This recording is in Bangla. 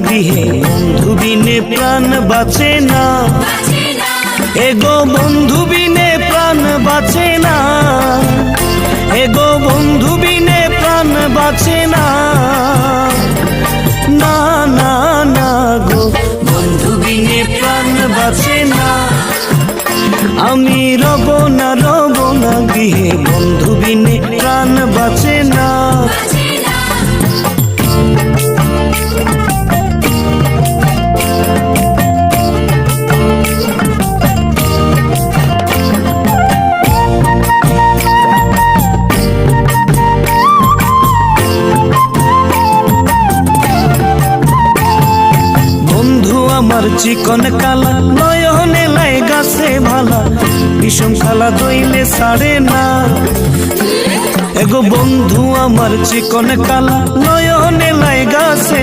গৃহে বন্ধু বিনে প্রাণ বাঁচে না। এগো বন্ধু বিনে প্রাণ বাঁচে না, এগো বন্ধু বিনে প্রাণ বাঁচে না। না না না গো, বন্ধু বিনে প্রাণ বাঁচে না। আমি রব না গৃহে বন্ধু বিনে প্রাণ বাঁচে না। আমার চিকন কালা নয়নে লাই গাছে ভালা, বিষম খালা দইলে ছাড়ে না। এগো বন্ধু আমার চিকন কালা নয়নে লাই গাছে